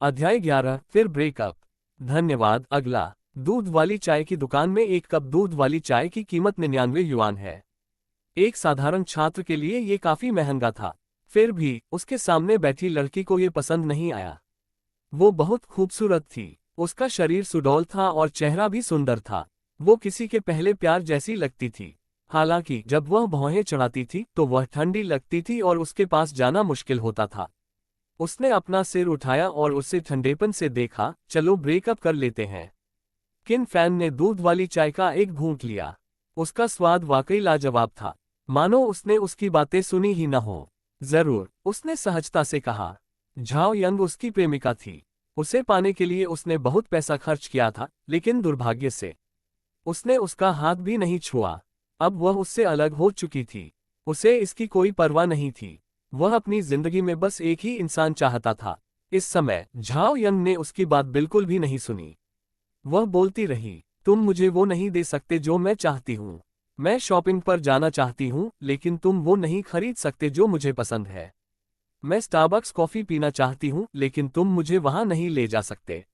अध्याय 11 फिर ब्रेकअप। धन्यवाद। अगला। दूध वाली चाय की दुकान में एक कप दूध वाली चाय की कीमत 99 युआन है। एक साधारण छात्र के लिए ये काफी महंगा था। फिर भी उसके सामने बैठी लड़की को ये पसंद नहीं आया। वो बहुत खूबसूरत थी। उसका शरीर सुडौल था और चेहरा भी सुंदर था। वो किसी के पहले प्यार जैसी लगती थी। हालांकि जब वह भौहें चढ़ाती थी तो वह ठंडी लगती थी और उसके पास जाना मुश्किल होता था। उसने अपना सिर उठाया और उसे ठंडेपन से देखा। चलो ब्रेकअप कर लेते हैं। किन फैन ने दूध वाली चाय का एक घूंट लिया। उसका स्वाद वाकई लाजवाब था, मानो उसने उसकी बातें सुनी ही न हो। जरूर, उसने सहजता से कहा। झाओ यंग उसकी प्रेमिका थी। उसे पाने के लिए उसने बहुत पैसा खर्च किया था, लेकिन दुर्भाग्य से उसने उसका हाथ भी नहीं छुआ। अब वह उससे अलग हो चुकी थी। उसे इसकी कोई परवाह नहीं थी। वह अपनी जिंदगी में बस एक ही इंसान चाहता था। इस समय झाओ यंग ने उसकी बात बिल्कुल भी नहीं सुनी। वह बोलती रही, तुम मुझे वो नहीं दे सकते जो मैं चाहती हूँ। मैं शॉपिंग पर जाना चाहती हूँ, लेकिन तुम वो नहीं खरीद सकते जो मुझे पसंद है। मैं स्टारबक्स कॉफी पीना चाहती हूँ, लेकिन तुम मुझे वहां नहीं ले जा सकते।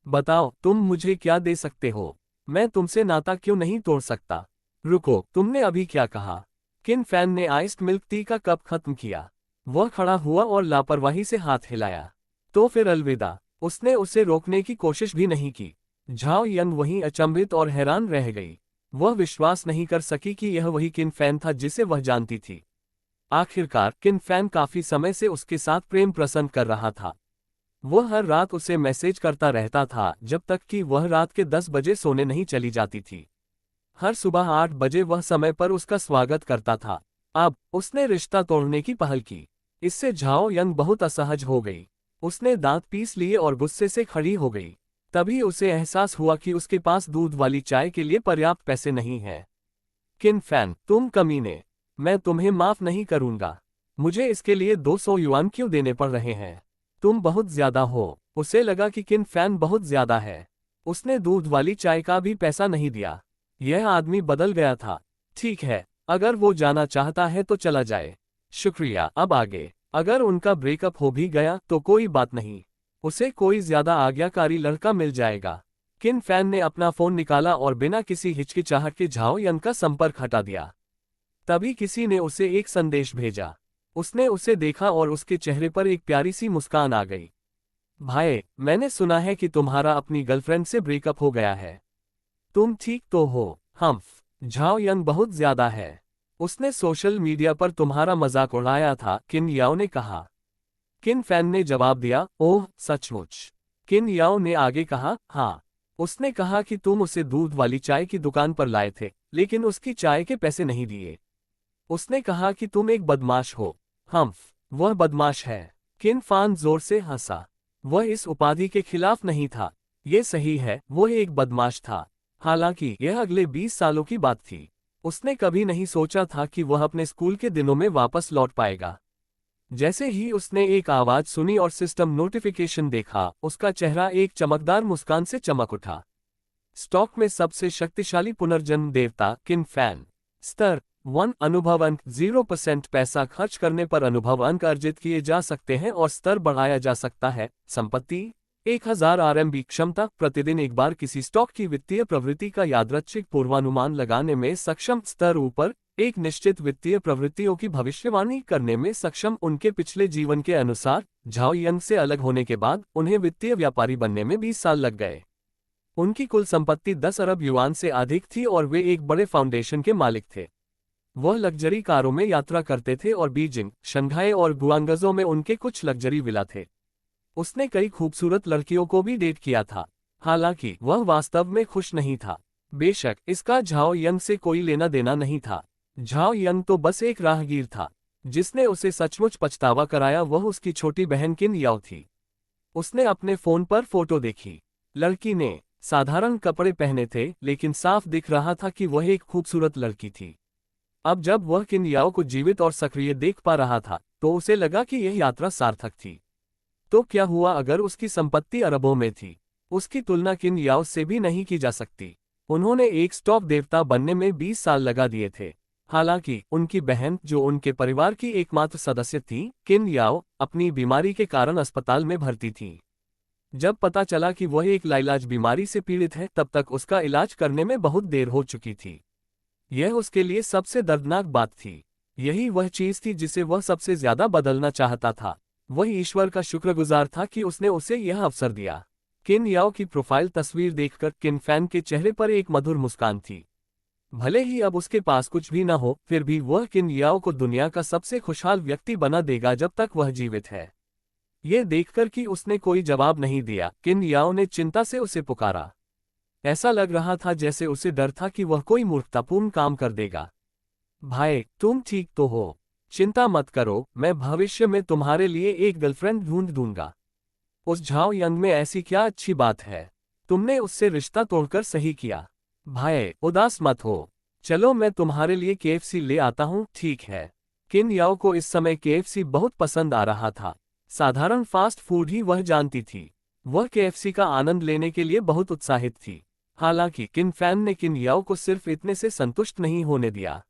बताओ, तुम मुझे क्या दे सकते हो? मैं तुमसे नाता क्यों नहीं तोड़ सकता? रुको, तुमने अभी क्या कहा? किन फैन ने आइस्ड मिल्क टी का कप खत्म किया। वह खड़ा हुआ और लापरवाही से हाथ हिलाया। तो फिर अलविदा। उसने उसे रोकने की कोशिश भी नहीं की। झाओ यंग वहीं अचंभित और हैरान रह गई। वह विश्वास नहीं कर सकी कि यह वही किन फैन था जिसे वह जानती थी। आखिरकार किन फैन काफी समय से उसके साथ प्रेम प्रसन्न कर रहा था। वह हर रात उसे मैसेज करता रहता था जब तक कि वह रात के 10 बजे सोने नहीं चली जाती थी। हर सुबह 8 बजे वह समय पर उसका स्वागत करता था। अब उसने रिश्ता तोड़ने की पहल की। इससे झाओ यंग बहुत असहज हो गई। उसने दांत पीस लिए और गुस्से से खड़ी हो गई। तभी उसे एहसास हुआ कि उसके पास दूध वाली चाय के लिए पर्याप्त पैसे नहीं हैं। किन फैन, तुम कमीने। मैं तुम्हें माफ नहीं करूंगा। मुझे इसके लिए 200 युआन क्यों देने पड़ रहे हैं? तुम बहुत ज्यादा हो। उसे लगा कि किन फैन बहुत ज्यादा है। उसने दूध वाली चाय का भी पैसा नहीं दिया। यह आदमी बदल गया था। ठीक है, अगर वो जाना चाहता है तो चला जाए। शुक्रिया। अब आगे अगर उनका ब्रेकअप हो भी गया तो कोई बात नहीं। उसे कोई ज्यादा आज्ञाकारी लड़का मिल जाएगा। किन फैन ने अपना फोन निकाला और बिना किसी हिचकिचाहट के झाओ यंग का संपर्क हटा दिया। तभी किसी ने उसे एक संदेश भेजा। उसने उसे देखा और उसके चेहरे पर एक प्यारी सी मुस्कान आ गई। भाई, मैंने सुना है कि तुम्हारा अपनी गर्लफ्रेंड से ब्रेकअप हो गया है। तुम ठीक तो हो? हम्फ। झाओ यंग बहुत ज्यादा है। उसने सोशल मीडिया पर तुम्हारा मजाक उड़ाया था, किन याओ ने कहा। किन फैन ने जवाब दिया, ओह सचमुच? किन याओ ने आगे कहा, हाँ। उसने कहा कि तुम उसे दूध वाली चाय की दुकान पर लाए थे, लेकिन उसकी चाय के पैसे नहीं दिए। उसने कहा कि तुम एक बदमाश हो। हम्फ, वह बदमाश है। किन फैन जोर से हंसा। वह इस उपाधि के खिलाफ नहीं था। ये सही है, वह एक बदमाश था। हालांकि यह अगले 20 सालों की बात थी। उसने कभी नहीं सोचा था कि वह अपने स्कूल के दिनों में वापस लौट पाएगा। जैसे ही उसने एक आवाज सुनी और सिस्टम नोटिफिकेशन देखा, उसका चेहरा एक चमकदार मुस्कान से चमक उठा। स्टॉक में सबसे शक्तिशाली पुनर्जन्म देवता किन फैन। स्तर 1 अनुभव अंक 0% पैसा खर्च करने पर अनुभव अंक अर्जित किए जा सकते हैं और स्तर बढ़ाया जा सकता है। संपत्ति 1000 आरएमबी। क्षमता प्रतिदिन एक बार किसी स्टॉक की वित्तीय प्रवृत्ति का यादृच्छिक पूर्वानुमान लगाने में सक्षम। स्तर ऊपर एक निश्चित वित्तीय प्रवृत्तियों की भविष्यवाणी करने में सक्षम। उनके पिछले जीवन के अनुसार झाओ यंग से अलग होने के बाद उन्हें वित्तीय व्यापारी बनने में 20 साल लग गए। उनकी कुल संपत्ति 10 अरब युआन से अधिक थी और वे एक बड़े फाउंडेशन के मालिक थे। वह लग्जरी कारों में यात्रा करते थे और बीजिंग, शंघाई और गुआंगजो में उनके कुछ लग्जरी विला थे। उसने कई खूबसूरत लड़कियों को भी डेट किया था। हालांकि वह वास्तव में खुश नहीं था। बेशक इसका झाओ यंग से कोई लेना देना नहीं था। झाओ यंग तो बस एक राहगीर था। जिसने उसे सचमुच पछतावा कराया वह उसकी छोटी बहन किन याओ थी। उसने अपने फोन पर फोटो देखी। लड़की ने साधारण कपड़े पहने थे, लेकिन साफ दिख रहा था कि वह एक खूबसूरत लड़की थी। अब जब वह किन याओ को जीवित और सक्रिय देख पा रहा था तो उसे लगा कि यह यात्रा सार्थक थी। तो क्या हुआ अगर उसकी संपत्ति अरबों में थी? उसकी तुलना किन याओ से भी नहीं की जा सकती। उन्होंने एक स्टॉक देवता बनने में 20 साल लगा दिए थे। हालांकि उनकी बहन, जो उनके परिवार की एकमात्र सदस्य थी, किन याओ, अपनी बीमारी के कारण अस्पताल में भर्ती थी। जब पता चला कि वह एक लाइलाज बीमारी से पीड़ित है, तब तक उसका इलाज करने में बहुत देर हो चुकी थी। यह उसके लिए सबसे दर्दनाक बात थी। यही वह चीज थी जिसे वह सबसे ज्यादा बदलना चाहता था। वह ईश्वर का शुक्रगुजार था कि उसने उसे यह अवसर दिया। किन याओ की प्रोफाइल तस्वीर देखकर किन फैन के चेहरे पर एक मधुर मुस्कान थी। भले ही अब उसके पास कुछ भी न हो, फिर भी वह किन याओ को दुनिया का सबसे खुशहाल व्यक्ति बना देगा जब तक वह जीवित है। यह देखकर कि उसने कोई जवाब नहीं दिया, किन याओ ने चिंता से उसे पुकारा। ऐसा लग रहा था जैसे उसे डर था कि वह कोई मूर्खतापूर्ण काम कर देगा। भाई, तुम ठीक तो हो? चिंता मत करो, मैं भविष्य में तुम्हारे लिए एक गर्लफ्रेंड ढूंढ दूंगा। उस झाओ यंग में ऐसी क्या अच्छी बात है? तुमने उससे रिश्ता तोड़कर सही किया। भाई, उदास मत हो। चलो मैं तुम्हारे लिए केएफसी ले आता हूँ, ठीक है? किन याओ को इस समय केएफसी बहुत पसंद आ रहा था। साधारण फास्ट फूड ही वह जानती थी। वह केएफसी का आनंद लेने के लिए बहुत उत्साहित थी। हालांकि किन फैन ने किन याओ को सिर्फ इतने से संतुष्ट नहीं होने दिया।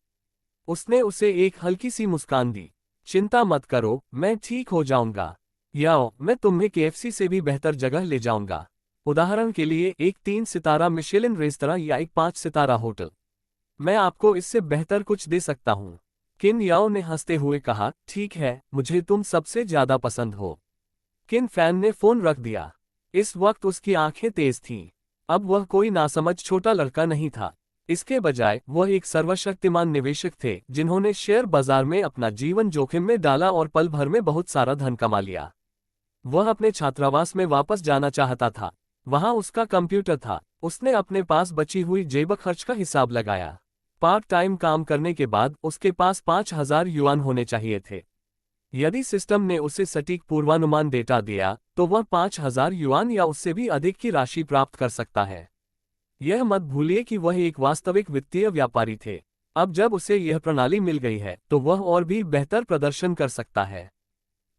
उसने उसे एक हल्की सी मुस्कान दी। चिंता मत करो, मैं ठीक हो जाऊंगा। याओ, मैं तुम्हें केएफसी से भी बेहतर जगह ले जाऊंगा। उदाहरण के लिए एक 3 सितारा मिशेलिन रेस्तरां या एक 5 सितारा होटल। मैं आपको इससे बेहतर कुछ दे सकता हूँ। किन याओ ने हंसते हुए कहा, ठीक है, मुझे तुम सबसे ज्यादा पसंद हो। किन फैन ने फोन रख दिया। इस वक्त उसकी आंखें तेज थीं। अब वह कोई नासमझ छोटा लड़का नहीं था। इसके बजाय वह एक सर्वशक्तिमान निवेशक थे जिन्होंने शेयर बाजार में अपना जीवन जोखिम में डाला और पल भर में बहुत सारा धन कमा लिया। वह अपने छात्रावास में वापस जाना चाहता था। वहां उसका कंप्यूटर था। उसने अपने पास बची हुई जेब खर्च का हिसाब लगाया। पार्ट टाइम काम करने के बाद उसके पास 5,000 युआन होने चाहिए थे। यदि सिस्टम ने उसे सटीक पूर्वानुमान डेटा दिया तो वह 5,000 युआन या उससे भी अधिक की राशि प्राप्त कर सकता है। यह मत भूलिए कि वह एक वास्तविक वित्तीय व्यापारी थे। अब जब उसे यह प्रणाली मिल गई है तो वह और भी बेहतर प्रदर्शन कर सकता है।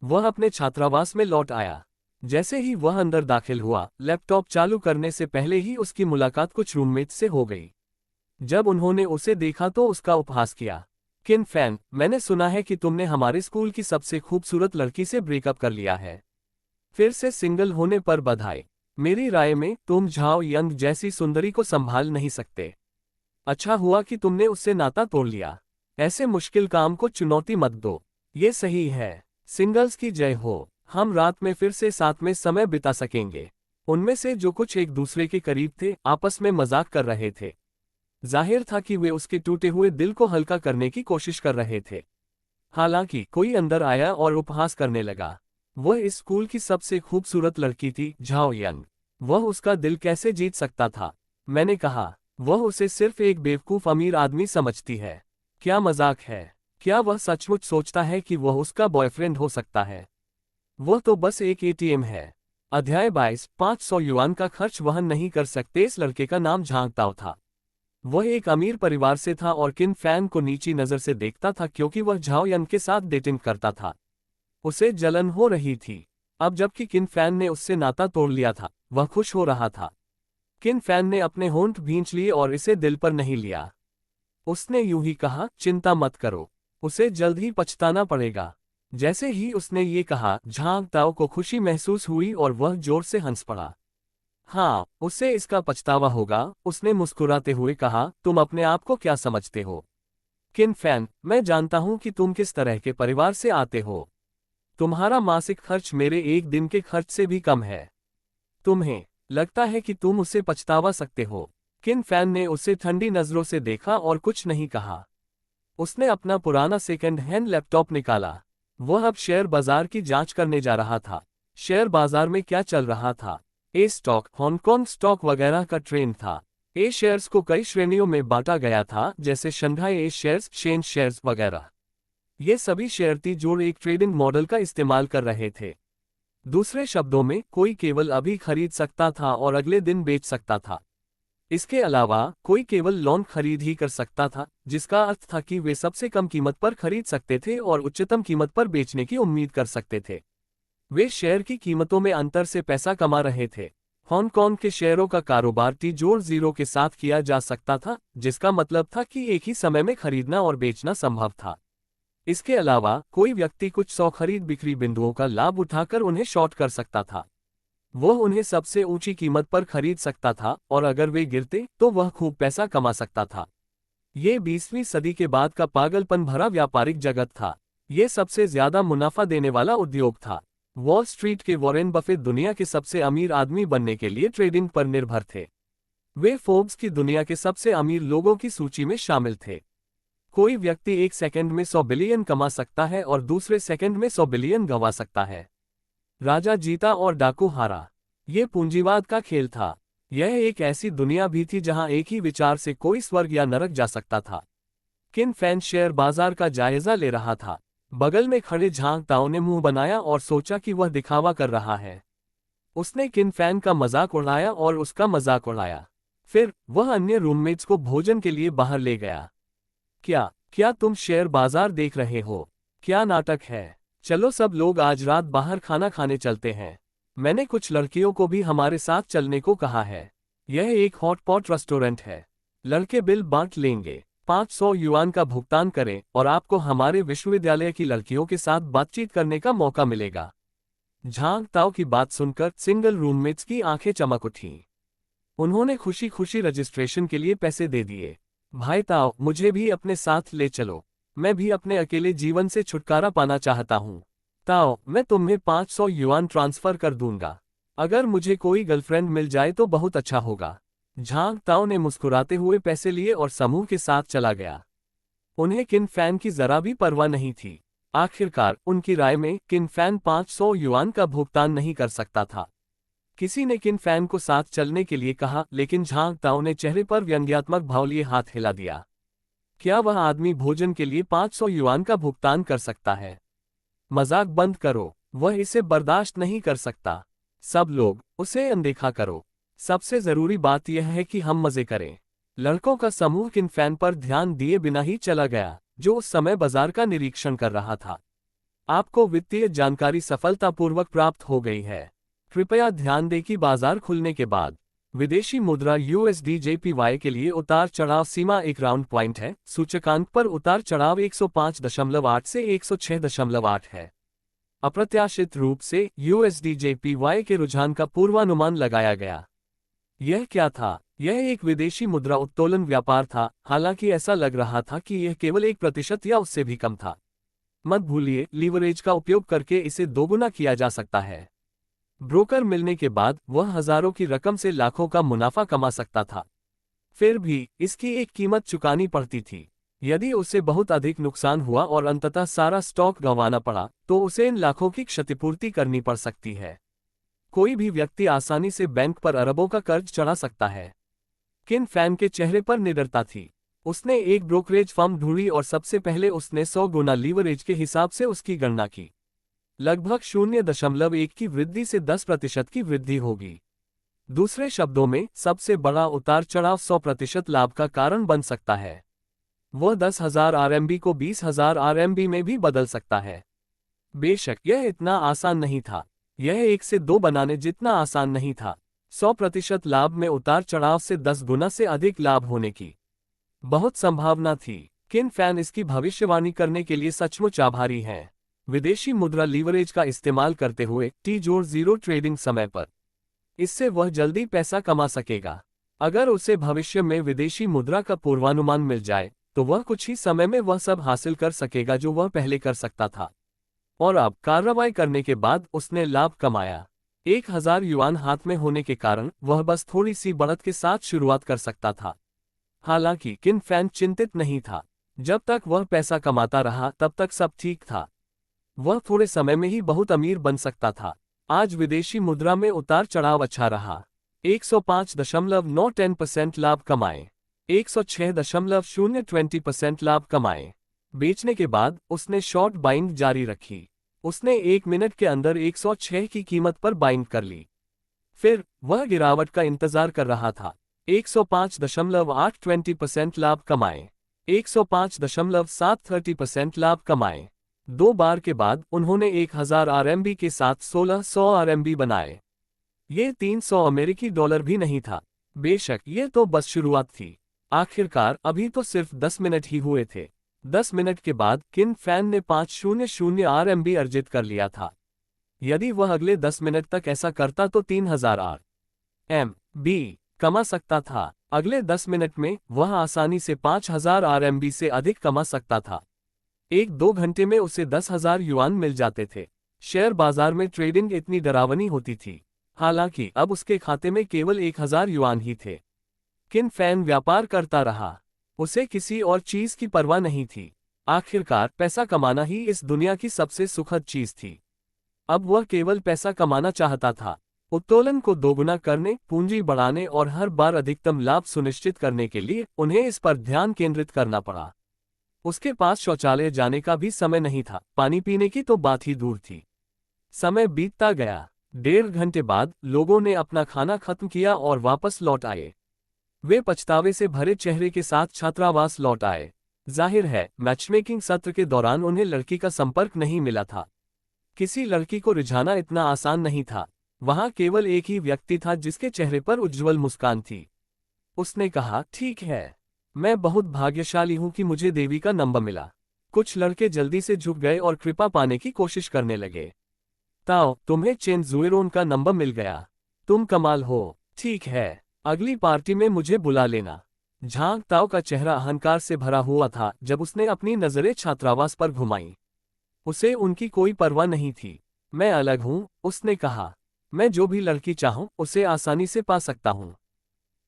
वह अपने छात्रावास में लौट आया। जैसे ही वह अंदर दाखिल हुआ, लैपटॉप चालू करने से पहले ही उसकी मुलाकात कुछ रूममेट से हो गई। जब उन्होंने उसे देखा तो उसका उपहास किया। किन फैन, मैंने सुना है कि तुमने हमारे स्कूल की सबसे खूबसूरत लड़की से ब्रेकअप कर लिया है। फिर से सिंगल होने पर बधाई। मेरी राय में तुम झाओ यंग जैसी सुंदरी को संभाल नहीं सकते। अच्छा हुआ कि तुमने उससे नाता तोड़ लिया। ऐसे मुश्किल काम को चुनौती मत दो। ये सही है। सिंगल्स की जय हो। हम रात में फिर से साथ में समय बिता सकेंगे। उनमें से जो कुछ एक दूसरे के करीब थे आपस में मजाक कर रहे थे। जाहिर था कि वे उसके टूटे हुए दिल को हल्का करने की कोशिश कर रहे थे। हालांकि कोई अंदर आया और उपहास करने लगा। वह इस स्कूल की सबसे खूबसूरत लड़की थी, झाओ यंग। वह उसका दिल कैसे जीत सकता था? मैंने कहा, वह उसे सिर्फ एक बेवकूफ अमीर आदमी समझती है। क्या मजाक है? क्या वह सचमुच सोचता है कि वह उसका बॉयफ्रेंड हो सकता है? वह तो बस एक एटीएम है। अध्याय 22। 500 युआन का खर्च वहन नहीं कर सकते इस लड़के का नाम झांग ताओ था। वह एक अमीर परिवार से था और किन फैन को नीची नजर से देखता था क्योंकि वह झाओ यंग के साथ डेटिंग करता था। उसे जलन हो रही थी। अब जबकि किन फैन ने उससे नाता तोड़ लिया था, वह खुश हो रहा था। किन फैन ने अपने होंठ भींच लिए और इसे दिल पर नहीं लिया। उसने यूं ही कहा, चिंता मत करो, उसे जल्द ही पछताना पड़ेगा। जैसे ही उसने ये कहा, झांग ताओ को खुशी महसूस हुई और वह जोर से हंस पड़ा। हाँ, उसे इसका पछतावा होगा, उसने मुस्कुराते हुए कहा। तुम अपने आप को क्या समझते हो? किन फैन, मैं जानता हूं कि तुम किस तरह के परिवार से आते हो। तुम्हारा मासिक खर्च मेरे एक दिन के खर्च से भी कम है। तुम्हें लगता है कि तुम उसे पछतावा सकते हो? किन फैन ने उसे ठंडी नजरों से देखा और कुछ नहीं कहा। उसने अपना पुराना सेकंड हैंड लैपटॉप निकाला। वह अब शेयर बाजार की जांच करने जा रहा था। शेयर बाजार में क्या चल रहा था? ए स्टॉक, हांगकांग स्टॉक वगैरह का ट्रेंड था। ए शेयर्स को कई श्रेणियों में बांटा गया था, जैसे शंघाई ए शेयर्स, शेन शेयर्स वगैरह। ये सभी शेयर थी जो एक ट्रेडिंग मॉडल का इस्तेमाल कर रहे थे। दूसरे शब्दों में, कोई केवल अभी खरीद सकता था और अगले दिन बेच सकता था। इसके अलावा कोई केवल लॉन्ग खरीद ही कर सकता था, जिसका अर्थ था कि वे सबसे कम कीमत पर खरीद सकते थे और उच्चतम कीमत पर बेचने की उम्मीद कर सकते थे। वे शेयर की कीमतों में अंतर से पैसा कमा रहे थे। हांगकांग के शेयरों का कारोबार T+0 के साथ किया जा सकता था, जिसका मतलब था कि एक ही समय में खरीदना और बेचना संभव था। इसके अलावा कोई व्यक्ति कुछ 100 खरीद बिक्री बिंदुओं का लाभ उठाकर उन्हें शॉर्ट कर सकता था। वो उन्हें सबसे ऊंची कीमत पर खरीद सकता था और अगर वे गिरते तो वह खूब पैसा कमा सकता था। ये 20वीं सदी के बाद का पागलपन भरा व्यापारिक जगत था। ये सबसे ज्यादा मुनाफा देने वाला उद्योग था। वॉल स्ट्रीट के वॉरेन बफेट दुनिया के सबसे अमीर आदमी बनने के लिए ट्रेडिंग पर निर्भर थे। वे फोर्ब्स की दुनिया के सबसे अमीर लोगों की सूची में शामिल थे। कोई व्यक्ति एक सेकंड में 100 बिलियन कमा सकता है और दूसरे सेकंड में 100 बिलियन गंवा सकता है। राजा जीता और डाकू हारा। ये पूंजीवाद का खेल था। यह एक ऐसी दुनिया भी थी जहां एक ही विचार से कोई स्वर्ग या नरक जा सकता था। किन फैन शेयर बाजार का जायजा ले रहा था। बगल में खड़े झांग ताओ ने मुंह बनाया और सोचा कि वह दिखावा कर रहा है। उसने किन फैन का मजाक उड़ाया और उसका मजाक उड़ाया। फिर वह अन्य रूममेट्स को भोजन के लिए बाहर ले गया। क्या क्या तुम शेयर बाजार देख रहे हो? क्या नाटक है? चलो सब लोग आज रात बाहर खाना खाने चलते हैं। मैंने कुछ लड़कियों को भी हमारे साथ चलने को कहा है। यह एक हॉटपॉट रेस्टोरेंट है। लड़के बिल बांट लेंगे। 500 युआन का भुगतान करें और आपको हमारे विश्वविद्यालय की लड़कियों के साथ बातचीत करने का मौका मिलेगा। झांग ताओ की बात सुनकर सिंगल रूममेट्स की आंखें चमक उठीं। उन्होंने खुशी खुशी रजिस्ट्रेशन के लिए पैसे दे दिए। भाई ताओ, मुझे भी अपने साथ ले चलो। मैं भी अपने अकेले जीवन से छुटकारा पाना चाहता हूँ। ताओ, मैं तुम्हें 500 युआन ट्रांसफर कर दूंगा। अगर मुझे कोई गर्लफ्रेंड मिल जाए तो बहुत अच्छा होगा। झांग ताओ ने मुस्कुराते हुए पैसे लिए और समूह के साथ चला गया। उन्हें किन फैन की जरा भी परवाह नहीं थी। आखिरकार उनकी राय में किन फैन 500 युआन का भुगतान नहीं कर सकता था। किसी ने किन फैन को साथ चलने के लिए कहा, लेकिन झांग ताओ ने चेहरे पर व्यंग्यात्मक भाव लिए हाथ हिला दिया। क्या वह आदमी भोजन के लिए 500 युआन का भुगतान कर सकता है? मजाक बंद करो। वह इसे बर्दाश्त नहीं कर सकता। सब लोग उसे अनदेखा करो। सबसे जरूरी बात यह है कि हम मजे करें। लड़कों का समूह किन फैन पर ध्यान दिए बिना ही चला गया, जो उस समय बाजार का निरीक्षण कर रहा था। आपको वित्तीय जानकारी सफलतापूर्वक प्राप्त हो गई है। कृपया ध्यान दें कि बाजार खुलने के बाद विदेशी मुद्रा USD JPY के लिए उतार चढ़ाव सीमा एक राउंड पॉइंट है। सूचकांक पर उतार चढ़ाव 105.8 से 106.8 है। अप्रत्याशित रूप से USD JPY के रुझान का पूर्वानुमान लगाया गया। यह क्या था? यह एक विदेशी मुद्रा उत्तोलन व्यापार था। हालांकि ऐसा लग रहा था कि यह केवल 1% या उससे भी कम था। मत भूलिए, लीवरेज का उपयोग करके इसे दोगुना किया जा सकता है। ब्रोकर मिलने के बाद वह हजारों की रकम से लाखों का मुनाफा कमा सकता था। फिर भी इसकी एक कीमत चुकानी पड़ती थी। यदि उसे बहुत अधिक नुकसान हुआ और अंततः सारा स्टॉक गंवाना पड़ा, तो उसे इन लाखों की क्षतिपूर्ति करनी पड़ सकती है। कोई भी व्यक्ति आसानी से बैंक पर अरबों का कर्ज चढ़ा सकता है। किन फैन के चेहरे पर निडरता थी। उसने एक ब्रोकरेज फर्म ढूंढी और सबसे पहले उसने 100 गुना लीवरेज के हिसाब से उसकी गणना की। लगभग 0.1 की वृद्धि से 10% की वृद्धि होगी। दूसरे शब्दों में, सबसे बड़ा उतार चढ़ाव 100% लाभ का कारण बन सकता है। वह 10,000 RMB को 20,000 RMB में भी बदल सकता है। बेशक यह इतना आसान नहीं था। यह 1 से 2 बनाने जितना आसान नहीं था। 100% लाभ में उतार चढ़ाव से 10 गुना से अधिक लाभ होने की बहुत संभावना थी। किन फैन इसकी भविष्यवाणी करने के लिए सचमुच आभारी हैं। विदेशी मुद्रा लीवरेज का इस्तेमाल करते हुए T-0 ट्रेडिंग समय पर, इससे वह जल्दी पैसा कमा सकेगा। अगर उसे भविष्य में विदेशी मुद्रा का पूर्वानुमान मिल जाए, तो वह कुछ ही समय में वह सब हासिल कर सकेगा जो वह पहले कर सकता था। और अब कार्रवाई करने के बाद उसने लाभ कमाया। 1000 युआन हाथ में होने के कारण वह बस थोड़ी सी बढ़त के साथ शुरुआत कर सकता था। हालांकि किन फैन चिंतित नहीं था। जब तक वह पैसा कमाता रहा तब तक सब ठीक था। वह थोड़े समय में ही बहुत अमीर बन सकता था। आज विदेशी मुद्रा में उतार चढ़ाव अच्छा रहा। 105.9% लाभ कमाए। 106.020% लाभ कमाए। बेचने के बाद उसने शॉर्ट बाइंग जारी रखी। उसने 1 मिनट के अंदर 106 की कीमत पर बाइंग कर ली। फिर वह गिरावट का इंतजार कर रहा था। 105.820% लाभ कमाए। 105.730% लाभ कमाए। 2 बार के बाद उन्होंने 1000 RMB के साथ 1600 RMB बनाए। ये 300 अमेरिकी डॉलर भी नहीं था। बेशक ये तो बस शुरुआत थी। आखिरकार अभी तो सिर्फ 10 मिनट ही हुए थे। 10 मिनट के बाद किन फैन ने 500 RMB अर्जित कर लिया था। यदि वह अगले 10 मिनट तक ऐसा करता तो 3000 RMB कमा सकता था। अगले 10 मिनट में वह आसानी से 5000 RMB से अधिक कमा सकता था। 1-2 घंटे में उसे 10,000 युआन मिल जाते थे। शेयर बाजार में ट्रेडिंग इतनी डरावनी होती थी। हालांकि अब उसके खाते में केवल 1000 युआन ही थे। किन फैन व्यापार करता रहा। उसे किसी और चीज की परवाह नहीं थी। आखिरकार पैसा कमाना ही इस दुनिया की सबसे सुखद चीज थी। अब वह केवल पैसा कमाना चाहता था। उत्तोलन को दोगुना करने, पूंजी बढ़ाने और हर बार अधिकतम लाभ सुनिश्चित करने के लिए उन्हें इस पर ध्यान केंद्रित करना पड़ा। उसके पास शौचालय जाने का भी समय नहीं था, पानी पीने की तो बात ही दूर थी। समय बीतता गया। 1.5 घंटे बाद लोगों ने अपना खाना खत्म किया और वापस लौट आए। वे पछतावे से भरे चेहरे के साथ छात्रावास लौट आए। जाहिर है, मैचमेकिंग सत्र के दौरान उन्हें लड़की का संपर्क नहीं मिला था। किसी लड़की को रिझाना इतना आसान नहीं था। वहां केवल एक ही व्यक्ति था जिसके चेहरे पर उज्ज्वल मुस्कान थी। उसने कहा, ठीक है, मैं बहुत भाग्यशाली हूं कि मुझे देवी का नंबर मिला। कुछ लड़के जल्दी से झुक गए और कृपा पाने की कोशिश करने लगे। ताओ, तुम्हें चेन जुएरोन का नंबर मिल गया। तुम कमाल हो। ठीक है, अगली पार्टी में मुझे बुला लेना। झांग ताओ का चेहरा अहंकार से भरा हुआ था जब उसने अपनी नजरें छात्रावास पर घुमाईं। उसे उनकी कोई परवाह नहीं थी। मैं अलग हूं, उसने कहा। मैं जो भी लड़की चाहूं उसे आसानी से पा सकता हूं।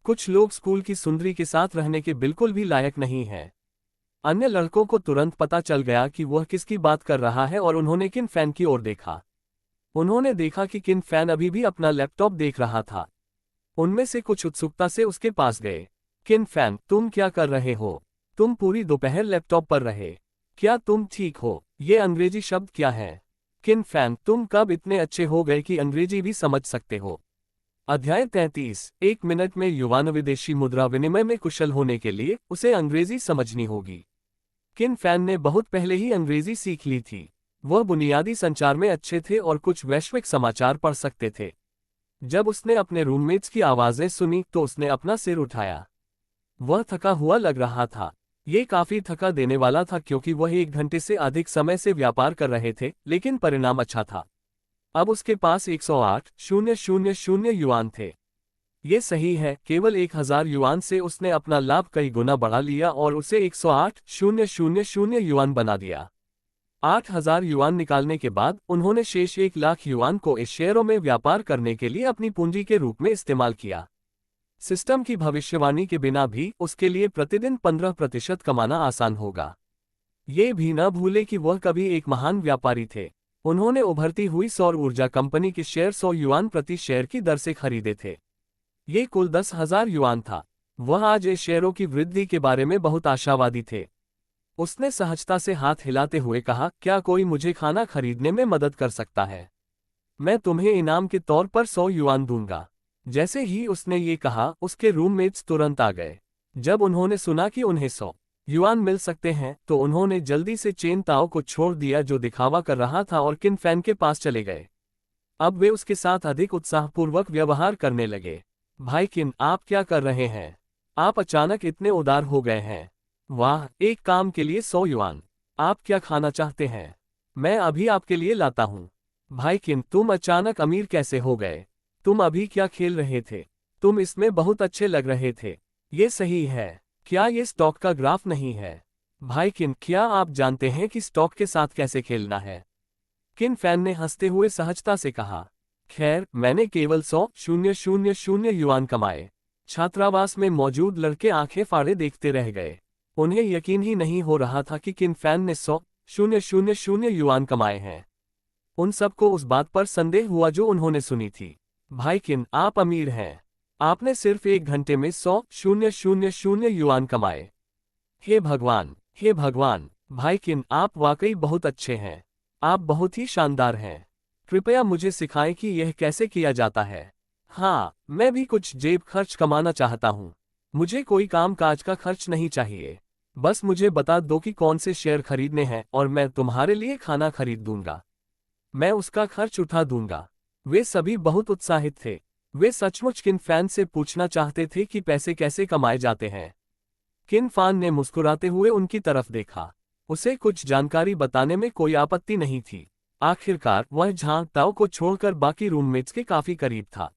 कुछ लोग स्कूल की सुंदरी के साथ रहने के बिल्कुल भी लायक नहीं हैं। अन्य लड़कों को तुरंत पता चल गया कि वह किसकी बात कर रहा है और उन्होंने किन फैन की ओर देखा। उन्होंने देखा कि किन फैन अभी भी अपना लैपटॉप देख रहा था। उनमें से कुछ उत्सुकता से उसके पास गए। किन फैन, तुम क्या कर रहे हो? तुम पूरी दोपहर लैपटॉप पर रहे। क्या तुम ठीक हो? ये अंग्रेजी शब्द क्या है? किन फैन, तुम कब इतने अच्छे हो गए कि अंग्रेजी भी समझ सकते हो? अध्याय 33। 1 मिनट में युवान विदेशी मुद्रा विनिमय में कुशल होने के लिए उसे अंग्रेजी समझनी होगी। किन फैन ने बहुत पहले ही अंग्रेजी सीख ली थी। वह बुनियादी संचार में अच्छे थे और कुछ वैश्विक समाचार पढ़ सकते थे। जब उसने अपने रूममेट्स की आवाजें सुनी तो उसने अपना सिर उठाया। वह थका हुआ लग रहा था। ये काफी थका देने वाला था क्योंकि वह 1 घंटे से अधिक समय से व्यापार कर रहे थे, लेकिन परिणाम अच्छा था। अब उसके पास 108,000 युआन थे। ये सही है, केवल 1000 युआन से उसने अपना लाभ कई गुना बढ़ा लिया और उसे 108,000 युआन बना दिया। 8000 युआन निकालने के बाद उन्होंने शेष 1 लाख युआन को इस शेयरों में व्यापार करने के लिए अपनी पूंजी के रूप में इस्तेमाल किया। सिस्टम की भविष्यवाणी के बिना भी उसके लिए प्रतिदिन 15% कमाना आसान होगा। ये भी न भूले कि वह कभी एक महान व्यापारी थे। उन्होंने उभरती हुई सौर ऊर्जा कंपनी के शेयर 100 युआन प्रति शेयर की दर से खरीदे थे। ये कुल 10,000 युआन था। वह आज इस शेयरों की वृद्धि के बारे में बहुत आशावादी थे। उसने सहजता से हाथ हिलाते हुए कहा, क्या कोई मुझे खाना खरीदने में मदद कर सकता है? मैं तुम्हें इनाम के तौर पर 100 युआन दूंगा। जैसे ही उसने ये कहा, उसके रूममेट्स तुरंत आ गए। जब उन्होंने सुना कि उन्हें 100 युआन मिल सकते हैं तो उन्होंने जल्दी से चेन ताओ को छोड़ दिया जो दिखावा कर रहा था और किन फैन के पास चले गए। अब वे उसके साथ अधिक उत्साहपूर्वक व्यवहार करने लगे। भाई किन, आप क्या कर रहे हैं? आप अचानक इतने उदार हो गए हैं। वाह, एक काम के लिए 100 युआन। आप क्या खाना चाहते हैं? मैं अभी आपके लिए लाता हूँ। भाई किन, तुम अचानक अमीर कैसे हो गए? तुम अभी क्या खेल रहे थे? तुम इसमें बहुत अच्छे लग रहे थे। ये सही है। क्या ये स्टॉक का ग्राफ नहीं है? भाई किन, क्या आप जानते हैं कि स्टॉक के साथ कैसे खेलना है? किन फैन ने हंसते हुए सहजता से कहा, खैर, मैंने केवल 100,000 युआन कमाए। छात्रावास में मौजूद लड़के आंखें फाड़े देखते रह गए। उन्हें यकीन ही नहीं हो रहा था कि किन फैन ने 100,000 युआन कमाए हैं। उन सबको उस बात पर संदेह हुआ जो उन्होंने सुनी थी। भाई किन, आप अमीर हैं। आपने सिर्फ 1 घंटे में 100,000 युआन कमाए। हे भगवान, हे भगवान! भाई किन, आप वाकई बहुत अच्छे हैं। आप बहुत ही शानदार हैं। कृपया मुझे सिखाएं कि यह कैसे किया जाता है। हाँ, मैं भी कुछ जेब खर्च कमाना चाहता हूँ। मुझे कोई काम काज का खर्च नहीं चाहिए। बस मुझे बता दो कि कौन से शेयर खरीदने हैं और मैं तुम्हारे लिए खाना खरीद दूंगा। मैं उसका खर्च उठा दूंगा। वे सभी बहुत उत्साहित थे। वे सचमुच किन फैन से पूछना चाहते थे कि पैसे कैसे कमाए जाते हैं। किन फैन ने मुस्कुराते हुए उनकी तरफ देखा। उसे कुछ जानकारी बताने में कोई आपत्ति नहीं थी। आखिरकार वह झांग ताओ को छोड़कर बाकी रूममेट्स के काफी करीब था।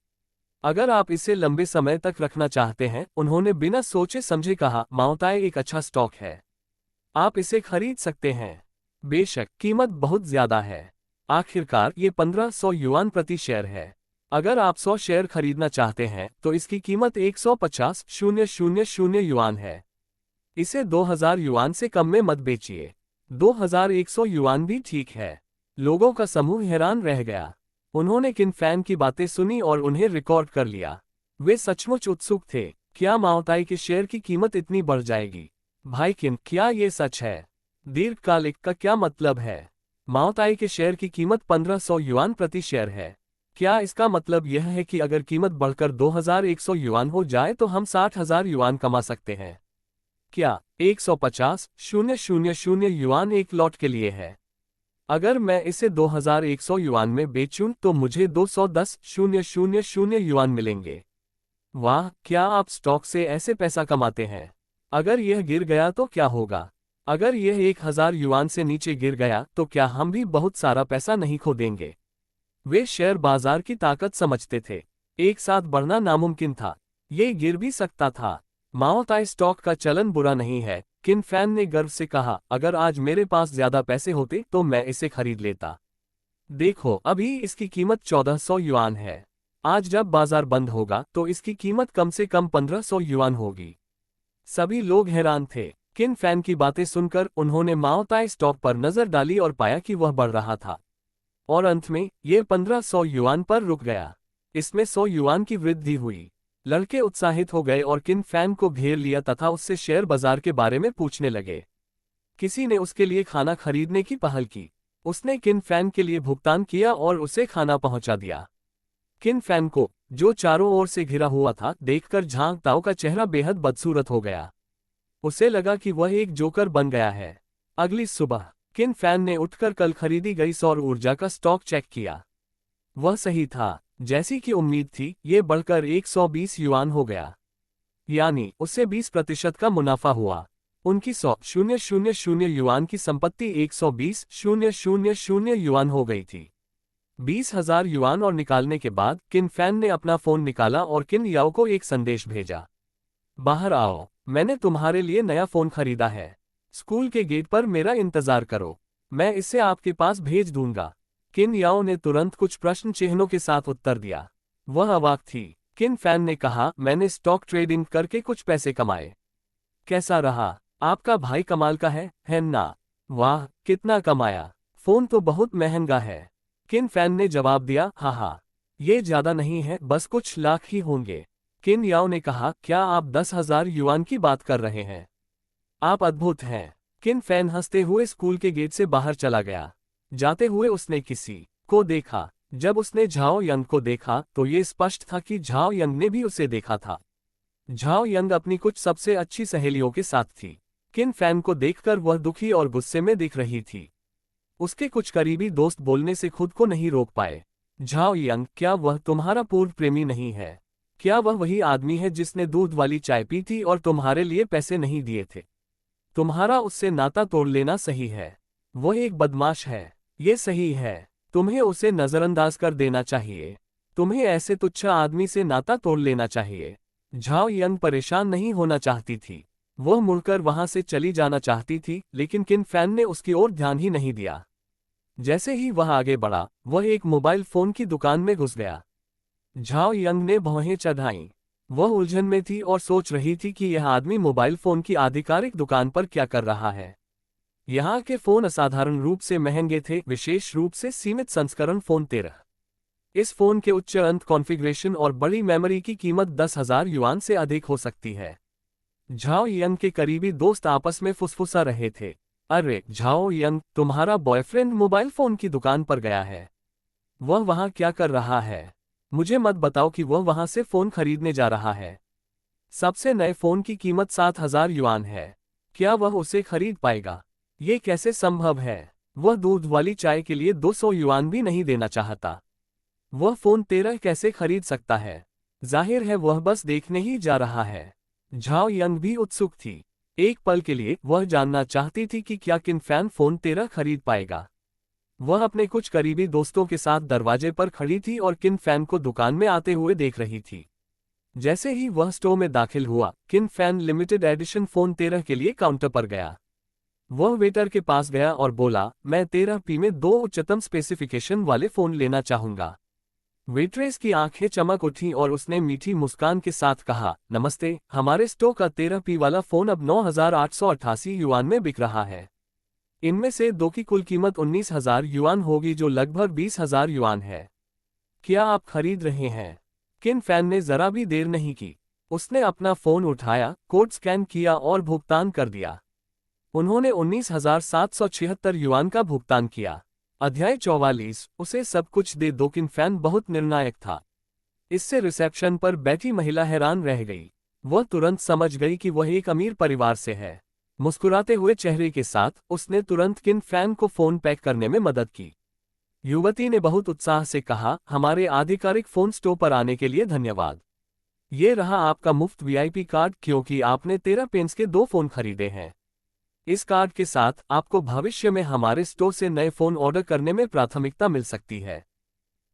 अगर आप इसे लंबे समय तक रखना चाहते हैं, उन्होंने बिना सोचे समझे कहा, माओताई एक अच्छा स्टॉक है। आप इसे खरीद सकते हैं। बेशक कीमत बहुत ज्यादा है। आखिरकार ये 1500 युआन प्रति शेयर है। अगर आप 100 शेयर खरीदना चाहते हैं तो इसकी कीमत 150,000 युआन है। इसे 2000 युआन से कम में मत बेचिए। 2100 युआन भी ठीक है। लोगों का समूह हैरान रह गया। उन्होंने किन फैन की बातें सुनी और उन्हें रिकॉर्ड कर लिया। वे सचमुच उत्सुक थे। क्या माओताई के शेयर की कीमत इतनी बढ़ जाएगी? भाई किन, क्या ये सच है? दीर्घकालिक का क्या मतलब है? माओताई के शेयर की कीमत 1500 युआन प्रति शेयर है। क्या इसका मतलब यह है कि अगर कीमत बढ़कर 2100 युआन हो जाए तो हम 60,000 युआन कमा सकते हैं? क्या 150,000 युआन एक लॉट के लिए है? अगर मैं इसे 2100 युआन में बेचूं तो मुझे 210,000 युआन मिलेंगे। वाह, क्या आप स्टॉक से ऐसे पैसा कमाते हैं? अगर यह गिर गया तो क्या होगा? अगर यह 1000 युआन से नीचे गिर गया तो क्या हम भी बहुत सारा पैसा नहीं खो देंगे? वे शेयर बाजार की ताकत समझते थे। एक साथ बढ़ना नामुमकिन था। ये गिर भी सकता था। माओताई स्टॉक का चलन बुरा नहीं है, किन फैन ने गर्व से कहा। अगर आज मेरे पास ज्यादा पैसे होते तो मैं इसे खरीद लेता। देखो, अभी इसकी कीमत 1400 युआन है। आज जब बाजार बंद होगा तो इसकी कीमत कम से कम 1500 युआन होगी। सभी लोग हैरान थे। किन फैन की बातें सुनकर उन्होंने माओताई स्टॉक पर नजर डाली और पाया कि वह बढ़ रहा था। और अंत में ये 1500 युआन पर रुक गया। इसमें 100 युआन की वृद्धि हुई। लड़के उत्साहित हो गए और किन फैन को घेर लिया तथा उससे शेयर बाजार के बारे में पूछने लगे। किसी ने उसके लिए खाना खरीदने की पहल की। उसने किन फैन के लिए भुगतान किया और उसे खाना पहुंचा दिया। किन फैन को, जो चारों ओर से घिरा हुआ था, देखकर झांग ताओ का चेहरा बेहद बदसूरत हो गया। उसे लगा कि वह एक जोकर बन गया है। अगली सुबह किन फैन ने उठकर कल खरीदी गई सौर ऊर्जा का स्टॉक चेक किया। वह सही था। जैसी कि उम्मीद थी, ये बढ़कर 120 युआन हो गया। यानी उससे 20% का मुनाफा हुआ। उनकी 100,000 युआन की संपत्ति 120,000 युआन हो गई थी। 20,000 युआन और निकालने के बाद किन फैन ने अपना फोन निकाला और किन याओ को एक संदेश भेजा। बाहर आओ, मैंने तुम्हारे लिए नया फोन खरीदा है। स्कूल के गेट पर मेरा इंतजार करो, मैं इसे आपके पास भेज दूंगा। किन याओ ने तुरंत कुछ प्रश्न चिन्हों के साथ उत्तर दिया। वह अवाक थी। किन फैन ने कहा, मैंने स्टॉक ट्रेडिंग करके कुछ पैसे कमाए। कैसा रहा? आपका भाई कमाल का है ना? वाह, कितना कमाया? फोन तो बहुत महंगा है। किन फैन ने जवाब दिया, हाँ, ये ज्यादा नहीं है, बस कुछ लाख ही होंगे। किन याओ ने कहा, क्या आप 10,000 युआन की बात कर रहे हैं? आप अद्भुत हैं। किन फैन हंसते हुए स्कूल के गेट से बाहर चला गया। जाते हुए उसने किसी को देखा। जब उसने झाओ यंग को देखा तो ये स्पष्ट था कि झाओ यंग ने भी उसे देखा था। झाओ यंग अपनी कुछ सबसे अच्छी सहेलियों के साथ थी। किन फैन को देखकर वह दुखी और गुस्से में दिख रही थी। उसके कुछ करीबी दोस्त बोलने से खुद को नहीं रोक पाए। झाओ यंग, क्या वह तुम्हारा पूर्व प्रेमी नहीं है? क्या वह वही आदमी है जिसने दूध वाली चाय पी थी और तुम्हारे लिए पैसे नहीं दिए थे? तुम्हारा उससे नाता तोड़ लेना सही है। वह एक बदमाश है। ये सही है। तुम्हें उसे नजरअंदाज कर देना चाहिए। तुम्हें ऐसे तुच्छ आदमी से नाता तोड़ लेना चाहिए। झाओ यंग परेशान नहीं होना चाहती थी। वह मुड़कर वहां से चली जाना चाहती थी, लेकिन किन फैन ने उसकी ओर ध्यान ही नहीं दिया। जैसे ही वह आगे बढ़ा, वह एक मोबाइल फोन की दुकान में घुस गया। झाओ यंग ने भौहें चढ़ाईं। वह उलझन में थी और सोच रही थी कि यह आदमी मोबाइल फोन की आधिकारिक दुकान पर क्या कर रहा है। यहाँ के फोन असाधारण रूप से महंगे थे, विशेष रूप से सीमित संस्करण फोन 13। इस फोन के उच्च अंत कॉन्फ़िगरेशन और बड़ी मेमोरी की कीमत 10,000 युआन से अधिक हो सकती है। झाओ यंग के करीबी दोस्त आपस में फुसफुसा रहे थे। अरे झाओ यंग, तुम्हारा बॉयफ्रेंड मोबाइल फोन की दुकान पर गया है। वह वहां क्या कर रहा है? मुझे मत बताओ कि वह वहां से फोन खरीदने जा रहा है। सबसे नए फोन की कीमत 7,000 युआन है। क्या वह उसे खरीद पाएगा? ये कैसे संभव है? वह दूध वाली चाय के लिए 200 युआन भी नहीं देना चाहता। वह फोन 13 कैसे खरीद सकता है? जाहिर है वह बस देखने ही जा रहा है। झाओ यंग भी उत्सुक थी। एक पल के लिए वह जानना चाहती थी कि क्या किन फैन फोन 13 खरीद पाएगा। वह अपने कुछ करीबी दोस्तों के साथ दरवाजे पर खड़ी थी और किन फैन को दुकान में आते हुए देख रही थी। जैसे ही वह स्टोर में दाखिल हुआ, किन फैन लिमिटेड एडिशन फोन 13 के लिए काउंटर पर गया। वह वेटर के पास गया और बोला, मैं 13P में 2 उच्चतम स्पेसिफिकेशन वाले फोन लेना चाहूंगा। वेट्रेस की आंखें चमक उठी और उसने मीठी मुस्कान के साथ कहा, नमस्ते, हमारे स्टोर का 13P वाला फोन अब 9,888 युआन में बिक रहा है। इनमें से 2 की कुल कीमत 19,000 युआन होगी, जो लगभग 20,000 युआन है। क्या आप खरीद रहे हैं? किन फैन ने जरा भी देर नहीं की। उसने अपना फोन उठाया, कोड स्कैन किया और भुगतान कर दिया। उन्होंने 19,776 युआन का भुगतान किया। अध्याय 44, उसे सब कुछ दे दो। किन फैन बहुत निर्णायक था। इससे रिसेप्शन पर बैठी महिला हैरान रह गई। वह तुरंत समझ गई कि वह एक अमीर परिवार से है। मुस्कुराते हुए चेहरे के साथ उसने तुरंत किन फैन को फोन पैक करने में मदद की। युवती ने बहुत उत्साह से कहा, हमारे आधिकारिक फोन स्टोर पर आने के लिए धन्यवाद। ये रहा आपका मुफ्त वीआईपी कार्ड, क्योंकि आपने 13 पेंस के 2 फोन खरीदे हैं। इस कार्ड के साथ आपको भविष्य में हमारे स्टोर से नए फोन ऑर्डर करने में प्राथमिकता मिल सकती है।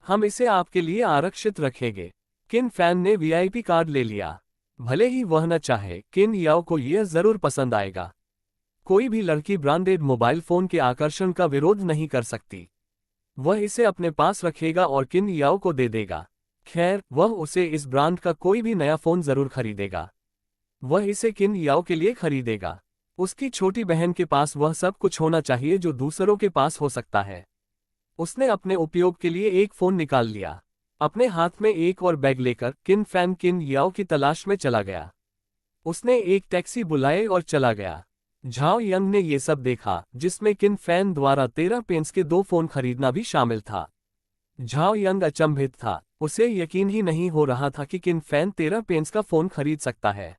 हम इसे आपके लिए आरक्षित रखेंगे। किन फैन ने वीआईपी कार्ड ले लिया। भले ही वह न चाहे, किन याओ को यह जरूर पसंद आएगा। कोई भी लड़की ब्रांडेड मोबाइल फोन के आकर्षण का विरोध नहीं कर सकती। वह इसे अपने पास रखेगा और किन याओ को दे देगा। खैर, वह उसे इस ब्रांड का कोई भी नया फोन जरूर खरीदेगा। वह इसे किन याओ के लिए खरीदेगा। उसकी छोटी बहन के पास वह सब कुछ होना चाहिए जो दूसरों के पास हो सकता है। उसने अपने उपयोग के लिए एक फोन निकाल लिया। अपने हाथ में एक और बैग लेकर किन फैन किन याओ की तलाश में चला गया। उसने एक टैक्सी बुलाई और चला गया। झाओ यंग ने ये सब देखा, जिसमें किन फैन द्वारा 13 पेंस के 2 फोन खरीदना भी शामिल था। झाओ यंग अचंभित था। उसे यकीन ही नहीं हो रहा था कि किन फैन 13 पेंस का फोन खरीद सकता है।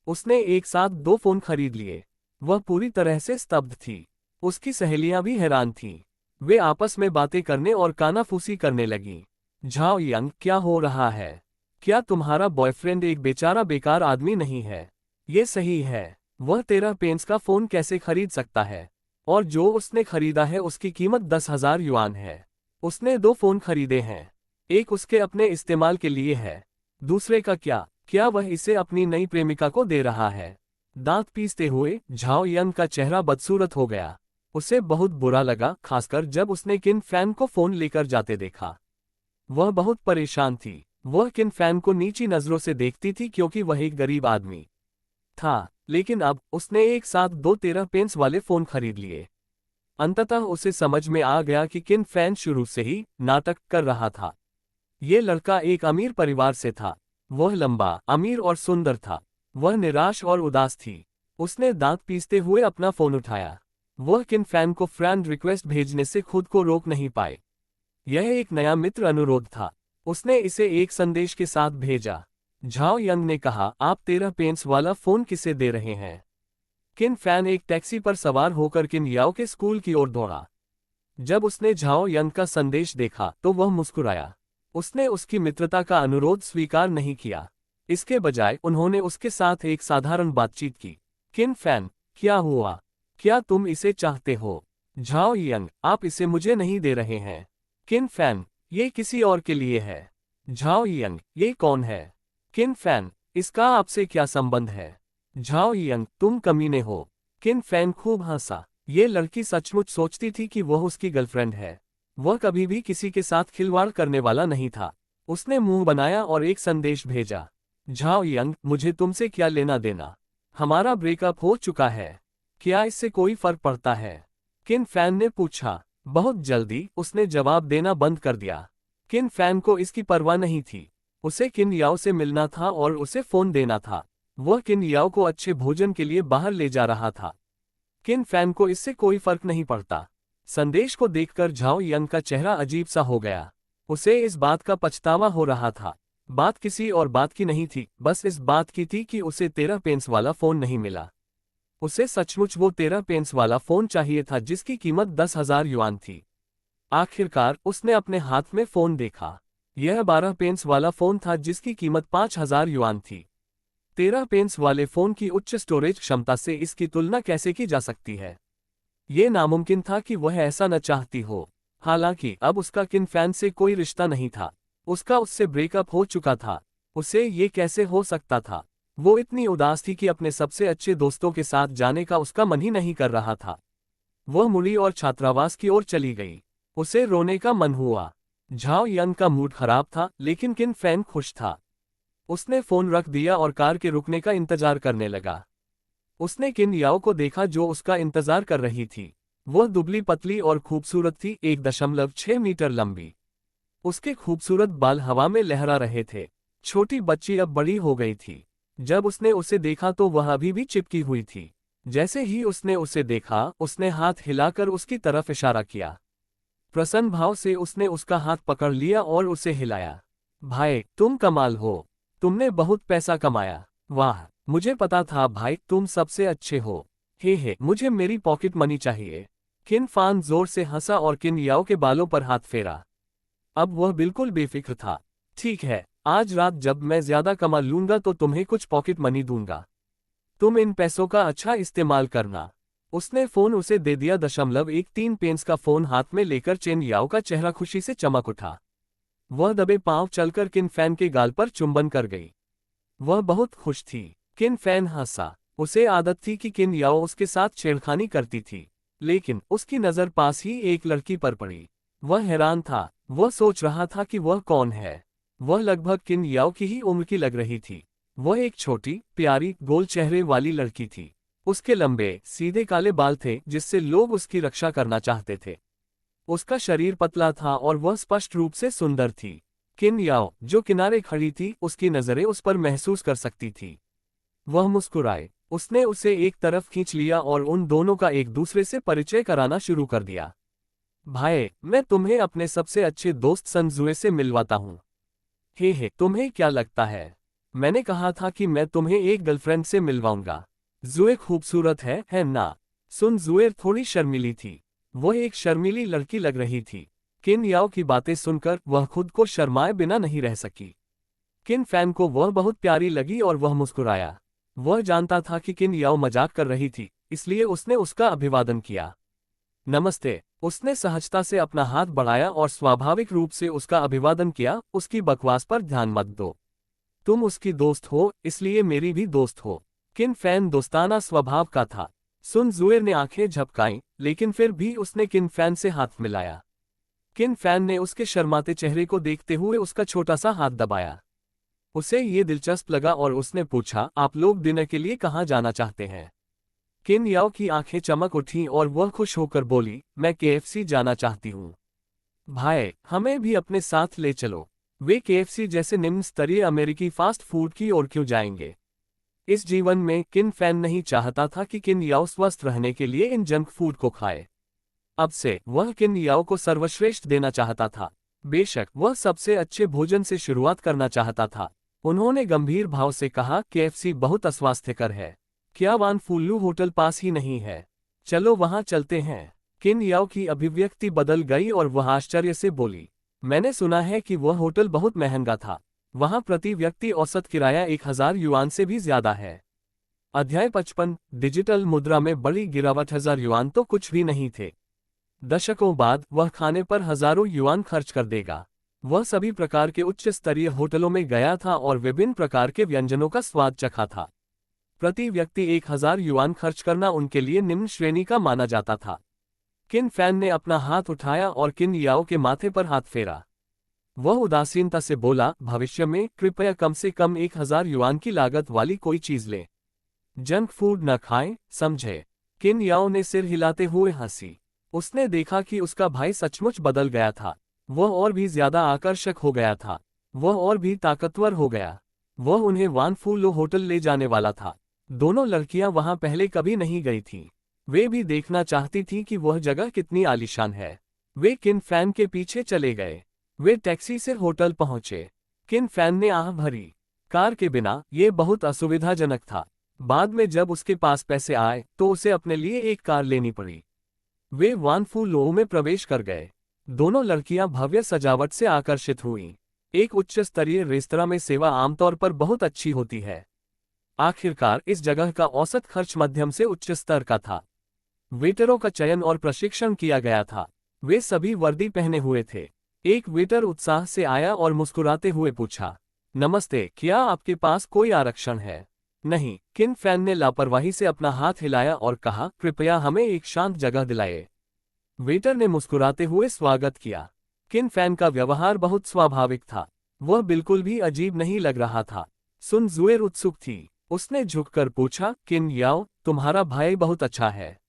उसने एक साथ 2 फोन खरीद लिए। वह पूरी तरह से स्तब्ध थी। उसकी सहेलियां भी हैरान थीं। वे आपस में बातें करने और कानाफूसी करने लगीं। झाओ यंग, क्या हो रहा है? क्या तुम्हारा बॉयफ्रेंड एक बेचारा बेकार आदमी नहीं है? ये सही है। वह 13 पेंस का फोन कैसे खरीद सकता है? और जो उसने खरीदा है उसकी कीमत 10,000 युआन है। उसने 2 फोन खरीदे हैं। एक उसके अपने इस्तेमाल के लिए है। दूसरे का क्या वह इसे अपनी नई प्रेमिका को दे रहा है? दांत पीसते हुए झाओ यंग का चेहरा बदसूरत हो गया। उसे बहुत बुरा लगा, खासकर जब उसने किन फैन को फोन लेकर जाते देखा। वह बहुत परेशान थी। वह किन फैन को नीची नजरों से देखती थी क्योंकि वह एक गरीब आदमी था, लेकिन अब उसने एक साथ 2 13 पेंस वाले फोन खरीद लिए। अंततः उसे समझ में आ गया कि किन फैन शुरू से ही नाटक कर रहा था। ये लड़का एक अमीर परिवार से था। वह लंबा, अमीर और सुंदर था। वह निराश और उदास थी। उसने दांत पीसते हुए अपना फोन उठाया। वह किन फैन को फ्रेंड रिक्वेस्ट भेजने से खुद को रोक नहीं पाए। यह एक नया मित्र अनुरोध था। उसने इसे एक संदेश के साथ भेजा। झाओ यंग ने कहा, आप 13 पेंस वाला फोन किसे दे रहे हैं? किन फैन एक टैक्सी पर सवार होकर किन याओ के स्कूल की ओर दौड़ा। जब उसने झाओ यंग का संदेश देखा तो वह मुस्कुराया। उसने उसकी मित्रता का अनुरोध स्वीकार नहीं किया। इसके बजाय उन्होंने उसके साथ एक साधारण बातचीत की। किन फैन, क्या हुआ? क्या तुम इसे चाहते हो? झाओ यंग, आप इसे मुझे नहीं दे रहे हैं। किन फैन, ये किसी और के लिए है। झाओ यंग, ये कौन है? किन फैन, इसका आपसे क्या संबंध है? झाओ यंग, तुम कमीने हो। किन फैन खूब हंसा। ये लड़की सचमुच सोचती थी कि वह उसकी गर्लफ्रेंड है। वह कभी भी किसी के साथ खिलवाड़ करने वाला नहीं था। उसने मुंह बनाया और एक संदेश भेजा। झाओ यंग, मुझे तुमसे क्या लेना देना? हमारा ब्रेकअप हो चुका है। क्या इससे कोई फर्क पड़ता है? किन फैन ने पूछा। बहुत जल्दी उसने जवाब देना बंद कर दिया। किन फैन को इसकी परवाह नहीं थी। उसे किन याओ से मिलना था और उसे फोन देना था। वह किन याओ को अच्छे भोजन के लिए बाहर ले जा रहा था। किन फैन को इससे कोई फर्क नहीं पड़ता। संदेश को देखकर झाओ यंग का चेहरा अजीब सा हो गया। उसे इस बात का पछतावा हो रहा था। बात किसी और बात की नहीं थी, बस इस बात की थी कि उसे 13 पेंस वाला फोन नहीं मिला। उसे सचमुच वो 13 पेंस वाला फोन चाहिए था जिसकी कीमत 10,000 युआन थी। आखिरकार उसने अपने हाथ में फोन देखा। यह 12 पेंस वाला फोन था जिसकी कीमत 5,000 युआन थी। 13 पेंस वाले फोन की उच्च स्टोरेज क्षमता से इसकी तुलना कैसे की जा सकती है? ये नामुमकिन था कि वह ऐसा न चाहती हो। हालांकि अब उसका किन फैन से कोई रिश्ता नहीं था। उसका उससे ब्रेकअप हो चुका था। उसे ये कैसे हो सकता था? वो इतनी उदास थी कि अपने सबसे अच्छे दोस्तों के साथ जाने का उसका मन ही नहीं कर रहा था। वह मुड़ी और छात्रावास की ओर चली गई। उसे रोने का मन हुआ। झाओ यंग का मूड खराब था, लेकिन किन फैन खुश था। उसने फोन रख दिया और कार के रुकने का इंतजार करने लगा। उसने किन याओ को देखा जो उसका इंतजार कर रही थी। वह दुबली पतली और खूबसूरत थी, 1.6 मीटर लंबी। उसके खूबसूरत बाल हवा में लहरा रहे थे। छोटी बच्ची अब बड़ी हो गई थी। जब उसने उसे देखा तो वह अभी भी चिपकी हुई थी। जैसे ही उसने उसे देखा, उसने हाथ हिलाकर उसकी तरफ इशारा किया। प्रसन्न भाव से उसने उसका हाथ पकड़ लिया और उसे हिलाया। भाई, तुम कमाल हो। तुमने बहुत पैसा कमाया। वाह, मुझे पता था भाई, तुम सबसे अच्छे हो। हे, मुझे मेरी पॉकेट मनी चाहिए। किन फान जोर से हंसा और किन याओ के बालों पर हाथ फेरा। अब वह बिल्कुल बेफिक्र था। ठीक है, आज रात जब मैं ज्यादा कमा लूंगा तो तुम्हें कुछ पॉकेट मनी दूंगा। तुम इन पैसों का अच्छा इस्तेमाल करना। उसने फोन उसे दे दिया। 1.13 पेंस का फोन हाथ में लेकर चेन याओ का चेहरा खुशी से चमक उठा। वह दबे पांव चलकर किन फैन के गाल पर चुंबन कर गई। वह बहुत खुश थी। किन फैन हंसा। उसे आदत थी कि किन याओ उसके साथ छेड़खानी करती थी, लेकिन उसकी नजर पास ही एक लड़की पर पड़ी। वह हैरान था। वह सोच रहा था कि वह कौन है। वह लगभग किन याओ की ही उम्र की लग रही थी। वह एक छोटी, प्यारी, गोल चेहरे वाली लड़की थी। उसके लंबे, सीधे काले बाल थे जिससे लोग उसकी रक्षा करना चाहते थे। उसका शरीर पतला था और वह स्पष्ट रूप से सुंदर थी। किन याओ, जो किनारे खड़ी थी, उसकी नजरें उस पर महसूस कर सकती थी। वह मुस्कुराए। उसने उसे एक तरफ खींच लिया और उन दोनों का एक दूसरे से परिचय कराना शुरू कर दिया। भाई, मैं तुम्हें अपने सबसे अच्छे दोस्त संजुए से मिलवाता हूँ। हे, तुम्हें क्या लगता है? मैंने कहा था कि मैं तुम्हें एक गर्लफ्रेंड से मिलवाऊंगा। जुए खूबसूरत है ना? सुन, जुए थोड़ी शर्मीली थी। वह एक शर्मीली लड़की लग रही थी। किन याओ की बातें सुनकर वह खुद को शर्माए बिना नहीं रह सकी। किन फैन को वह बहुत प्यारी लगी और वह मुस्कुराया। वह जानता था कि किन याओ मजाक कर रही थी, इसलिए उसने उसका अभिवादन किया। नमस्ते। उसने सहजता से अपना हाथ बढ़ाया और स्वाभाविक रूप से उसका अभिवादन किया। उसकी बकवास पर ध्यान मत दो। तुम उसकी दोस्त हो, इसलिए मेरी भी दोस्त हो। किन फैन दोस्ताना स्वभाव का था। सुन जुएर ने आंखें झपकाईं, लेकिन फिर भी उसने किन फैन से हाथ मिलाया। किन फैन ने उसके शर्माते चेहरे को देखते हुए उसका छोटा सा हाथ दबाया। उसे ये दिलचस्प लगा और उसने पूछा, आप लोग डिनर के लिए कहाँ जाना चाहते हैं? किन याओ की आंखें चमक उठीं और वह खुश होकर बोली, मैं केएफसी जाना चाहती हूँ। भाई, हमें भी अपने साथ ले चलो। वे केएफसी जैसे निम्न स्तरीय अमेरिकी फास्ट फूड की ओर क्यों जाएंगे? इस जीवन में किन फैन नहीं चाहता था कि किन याओ स्वस्थ रहने के लिए इन जंक फूड को खाए। अब से वह किन याओ को सर्वश्रेष्ठ देना चाहता था। बेशक वह सबसे अच्छे भोजन से शुरुआत करना चाहता था। उन्होंने गंभीर भाव से कहा, केएफसी बहुत अस्वास्थ्यकर है। क्या वान फुल्लू होटल पास ही नहीं है? चलो वहां चलते हैं। किन याओ की अभिव्यक्ति बदल गई और वह आश्चर्य से बोली, मैंने सुना है कि वह होटल बहुत महंगा था। वहां प्रति व्यक्ति औसत किराया 1000 युआन से भी ज्यादा है। अध्याय 55। डिजिटल मुद्रा में बड़ी गिरावट। 1000 युआन तो कुछ भी नहीं थे। दशकों बाद वह खाने पर हजारों युआन खर्च कर देगा। वह सभी प्रकार के उच्च स्तरीय होटलों में गया था और विभिन्न प्रकार के व्यंजनों का स्वाद चखा था। प्रति व्यक्ति 1000 युआन खर्च करना उनके लिए निम्न श्रेणी का माना जाता था। किन फैन ने अपना हाथ उठाया और किन याओ के माथे पर हाथ फेरा। वह उदासीनता से बोला, भविष्य में कृपया कम से कम 1000 युआन की लागत वाली कोई चीज ले। जंक फूड न खाएं, समझे? किन याओ ने सिर हिलाते हुए हंसी। उसने देखा कि उसका भाई सचमुच बदल गया था। वह और भी ज्यादा आकर्षक हो गया था। वह और भी ताकतवर हो गया। वह उन्हें वान फूलो होटल ले जाने वाला था। दोनों लड़कियां वहां पहले कभी नहीं गई थीं। वे भी देखना चाहती थीं कि वह जगह कितनी आलीशान है। वे किन फैन के पीछे चले गए। वे टैक्सी से होटल पहुंचे। किन फैन ने आह भरी। कार के बिना ये बहुत असुविधाजनक था। बाद में जब उसके पास पैसे आए तो उसे अपने लिए एक कार लेनी पड़ी। वे वान फूलो में प्रवेश कर गए। दोनों लड़कियां भव्य सजावट से आकर्षित हुईं। एक उच्च स्तरीय रेस्तरां में सेवा आमतौर पर बहुत अच्छी होती है। आखिरकार इस जगह का औसत खर्च मध्यम से उच्च स्तर का था। वेटरों का चयन और प्रशिक्षण किया गया था। वे सभी वर्दी पहने हुए थे। एक वेटर उत्साह से आया और मुस्कुराते हुए पूछा, नमस्ते, क्या आपके पास कोई आरक्षण है? नहीं, किन फैन ने लापरवाही से अपना हाथ हिलाया और कहा, कृपया हमें एक शांत जगह दिलाए। वेटर ने मुस्कुराते हुए स्वागत किया। किन फैन का व्यवहार बहुत स्वाभाविक था। वह बिल्कुल भी अजीब नहीं लग रहा था। सुन जुएर उत्सुक थी। उसने झुककर पूछा, किन याओ, तुम्हारा भाई बहुत अच्छा है।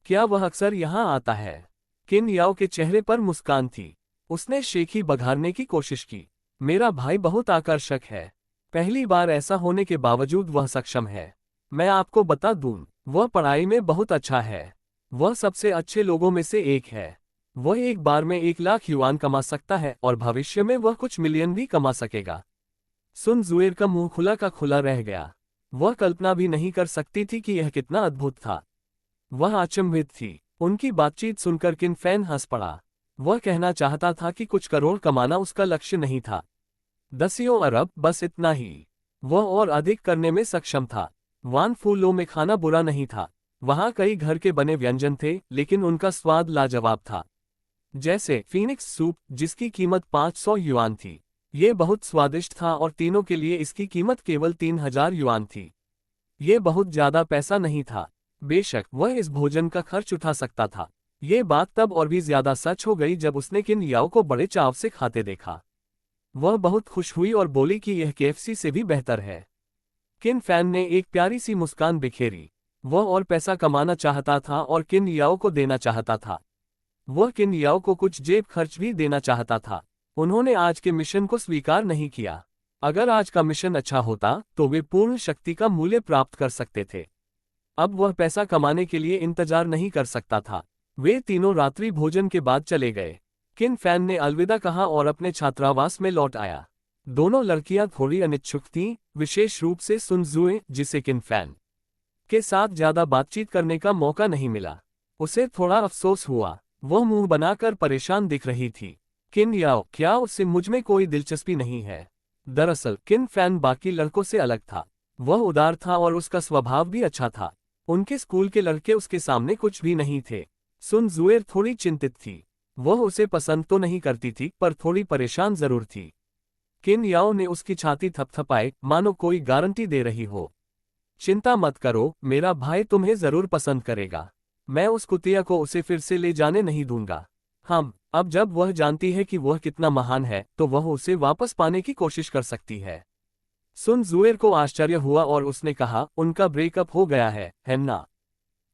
क्या वह अक्सर यहाँ आता है? किन याओ के चेहरे पर मुस्कान थी। उसने शेखी बघारने की कोशिश की। मेरा भाई बहुत आकर्षक है। पहली बार ऐसा होने के बावजूद वह सक्षम है। मैं आपको बता दूं, वह पढ़ाई में बहुत अच्छा है। वह सबसे अच्छे लोगों में से एक है। वह एक बार में 1 लाख युआन कमा सकता है और भविष्य में वह कुछ मिलियन भी कमा सकेगा। सुन जुएर का मुंह खुला का खुला रह गया। वह कल्पना भी नहीं कर सकती थी कि यह कितना अद्भुत था। वह अचंभित थी। उनकी बातचीत सुनकर किन फैन हंस पड़ा। वह कहना चाहता था कि कुछ करोड़ कमाना उसका लक्ष्य नहीं था। 10 अरब, बस इतना ही। वह और अधिक करने में सक्षम था। वान फूलों में खाना बुरा नहीं था। वहां कई घर के बने व्यंजन थे, लेकिन उनका स्वाद लाजवाब था। जैसे फीनिक्स सूप, जिसकी कीमत 500 युआन थी। ये बहुत स्वादिष्ट था और तीनों के लिए इसकी कीमत केवल 3000 युआन थी। ये बहुत ज्यादा पैसा नहीं था। बेशक वह इस भोजन का खर्च उठा सकता था। ये बात तब और भी ज्यादा सच हो गई जब उसने किन याओ को बड़े चाव से खाते देखा। वह बहुत खुश हुई और बोली कि यह केएफसी से भी बेहतर है। किन फैन ने एक प्यारी सी मुस्कान बिखेरी। वह और पैसा कमाना चाहता था और किन याओ को देना चाहता था। वह किन याओ को कुछ जेब खर्च भी देना चाहता था। उन्होंने आज के मिशन को स्वीकार नहीं किया। अगर आज का मिशन अच्छा होता तो वे पूर्ण शक्ति का मूल्य प्राप्त कर सकते थे। अब वह पैसा कमाने के लिए इंतजार नहीं कर सकता था। वे तीनों रात्रि भोजन के बाद चले गए। किन फैन ने अलविदा कहा और अपने छात्रावास में लौट आया। दोनों लड़कियां थोड़ी अनिच्छुक थीं, विशेष रूप से सुन जुए, जिसे किन फैन के साथ ज्यादा बातचीत करने का मौका नहीं मिला। उसे थोड़ा अफसोस हुआ। वह मुंह बनाकर परेशान दिख रही थी। किन याओ, क्या उससे मुझ में कोई दिलचस्पी नहीं है? दरअसल किन फैन बाकी लड़कों से अलग था। वह उदार था और उसका स्वभाव भी अच्छा था। उनके स्कूल के लड़के उसके सामने कुछ भी नहीं थे। सुन जुएर थोड़ी चिंतित थी। वह उसे पसंद तो नहीं करती थी, पर थोड़ी परेशान जरूर थी। किन याओ ने उसकी छाती थपथपाए, मानो कोई गारंटी दे रही हो। चिंता मत करो, मेरा भाई तुम्हें जरूर पसंद करेगा। मैं उस कुतिया को उसे फिर से ले जाने नहीं दूंगा। अब जब वह जानती है कि वह कितना महान है, तो वह उसे वापस पाने की कोशिश कर सकती है। सुन जुएर को आश्चर्य हुआ और उसने कहा, उनका ब्रेकअप हो गया है ना?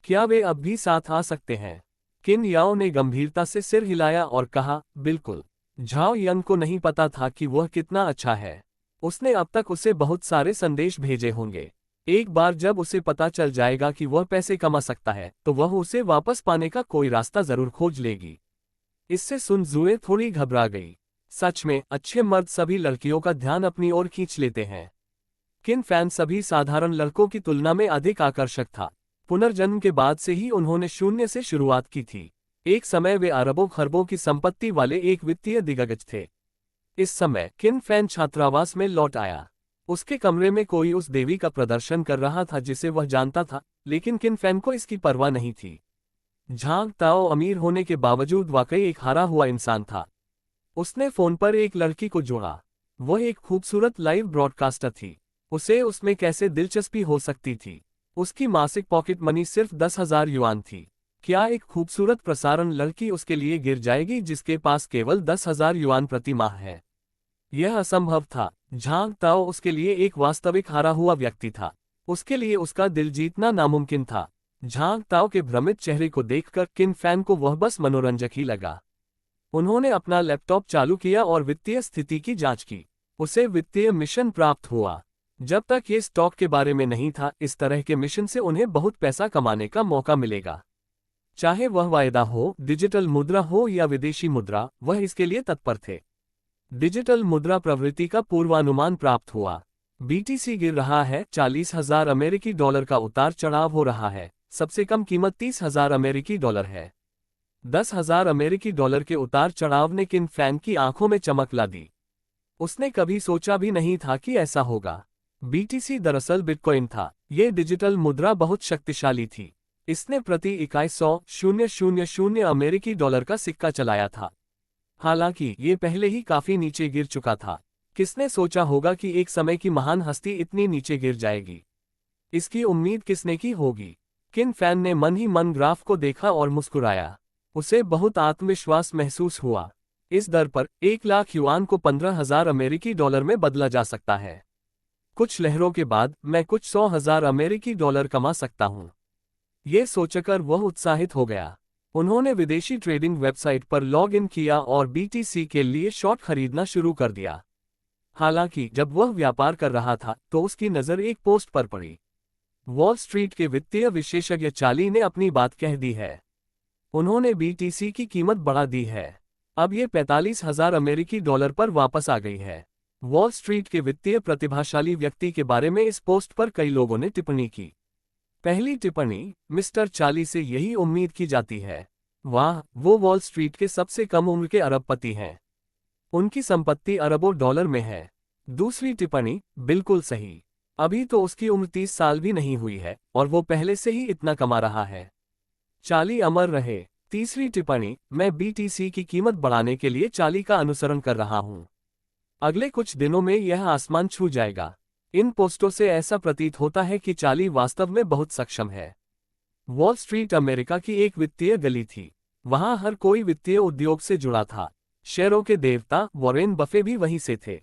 क्या वे अब भी साथ आ सकते हैं? किन याओ ने गंभीरता से सिर हिलाया और कहा, बिल्कुल। झाओ यंग को नहीं पता था कि वह कितना अच्छा है। उसने अब तक उसे बहुत सारे संदेश भेजे होंगे। एक बार जब उसे पता चल जाएगा कि वह पैसे कमा सकता है, तो वह उसे वापस पाने का कोई रास्ता जरूर खोज लेगी। इससे सुन जुए थोड़ी घबरा गई। सच में, अच्छे मर्द सभी लड़कियों का ध्यान अपनी ओर खींच लेते हैं। किन फैन सभी साधारण लड़कों की तुलना में अधिक आकर्षक था। पुनर्जन्म के बाद से ही उन्होंने शून्य से शुरुआत की थी। एक समय वे अरबों खरबों की संपत्ति वाले एक वित्तीय दिग्गज थे। इस समय किन फैन छात्रावास में लौट आया। उसके कमरे में कोई उस देवी का प्रदर्शन कर रहा था जिसे वह जानता था, लेकिन किन फैन को इसकी परवाह नहीं थी। झांग ताओ अमीर होने के बावजूद वाकई एक हारा हुआ इंसान था। उसने फोन पर एक लड़की को जोड़ा। वह एक खूबसूरत लाइव ब्रॉडकास्टर थी। उसे उसमें कैसे दिलचस्पी हो सकती थी? उसकी मासिक पॉकेट मनी सिर्फ 10,000 युआन थी। क्या एक खूबसूरत प्रसारण लड़की उसके लिए गिर जाएगी जिसके पास केवल 10,000 युआन प्रति माह है? यह असंभव था। झांग ताओ उसके लिए एक वास्तविक हारा हुआ व्यक्ति था। उसके लिए उसका दिल जीतना नामुमकिन था। झांग ताओ के भ्रमित चेहरे को देखकर किन फैन को वह बस मनोरंजक ही लगा। उन्होंने अपना लैपटॉप चालू किया और वित्तीय स्थिति की जांच की। उसे वित्तीय मिशन प्राप्त हुआ। जब तक ये स्टॉक के बारे में नहीं था, इस तरह के मिशन से उन्हें बहुत पैसा कमाने का मौका मिलेगा। चाहे वह वायदा हो, डिजिटल मुद्रा हो या विदेशी मुद्रा, वह इसके लिए तत्पर थे। डिजिटल मुद्रा प्रवृत्ति का पूर्वानुमान प्राप्त हुआ। बीटीसी गिर रहा है, 40,000 अमेरिकी डॉलर का उतार चढ़ाव हो रहा है। सबसे कम कीमत 30,000 अमेरिकी डॉलर है। 10,000 अमेरिकी डॉलर के उतार चढ़ाव ने किन फैन की आंखों में चमक ला दी। उसने कभी सोचा भी नहीं था कि ऐसा होगा। बीटीसी दरअसल बिटकॉइन था। ये डिजिटल मुद्रा बहुत शक्तिशाली थी। इसने प्रति इकाई 100,000 अमेरिकी डॉलर का सिक्का चलाया था। हालांकि ये पहले ही काफी नीचे गिर चुका था। किसने सोचा होगा कि एक समय की महान हस्ती इतनी नीचे गिर जाएगी? इसकी उम्मीद किसने की होगी? किन फैन ने मन ही मन ग्राफ को देखा और मुस्कुराया। उसे बहुत आत्मविश्वास महसूस हुआ। इस दर पर 1 लाख युआन को 15,000 अमेरिकी डॉलर में बदला जा सकता है। कुछ लहरों के बाद मैं कुछ 100,000 अमेरिकी डॉलर कमा सकता हूं। ये सोचकर वह उत्साहित हो गया। उन्होंने विदेशी ट्रेडिंग वेबसाइट पर लॉग इन किया और BTC के लिए शॉर्ट खरीदना शुरू कर दिया। हालांकि जब वह व्यापार कर रहा था तो उसकी नज़र एक पोस्ट पर पड़ी। वॉल स्ट्रीट के वित्तीय विशेषज्ञ चार्ली ने अपनी बात कह दी है। उन्होंने BTC की कीमत बढ़ा दी है। अब ये 45,000 अमेरिकी डॉलर पर वापस आ गई है। वॉल स्ट्रीट के वित्तीय प्रतिभाशाली व्यक्ति के बारे में इस पोस्ट पर कई लोगों ने टिप्पणी की। पहली टिप्पणी, मिस्टर चार्ली से यही उम्मीद की जाती है। वाह, वो वॉल स्ट्रीट के सबसे कम उम्र के अरबपति हैं। उनकी संपत्ति अरबों डॉलर में है। दूसरी टिप्पणी, बिल्कुल सही। अभी तो उसकी उम्र 30 साल भी नहीं हुई है और वो पहले से ही इतना कमा रहा है। चार्ली अमर रहे। तीसरी टिप्पणी, मैं BTC की कीमत बढ़ाने के लिए चार्ली का अनुसरण कर रहा हूं। अगले कुछ दिनों में यह आसमान छू जाएगा। इन पोस्टों से ऐसा प्रतीत होता है कि चार्ली वास्तव में बहुत सक्षम है। वॉल स्ट्रीट अमेरिका की एक वित्तीय गली थी। वहां हर कोई वित्तीय उद्योग से जुड़ा था। शेयरों के देवता वॉरेन बफे भी वहीं से थे।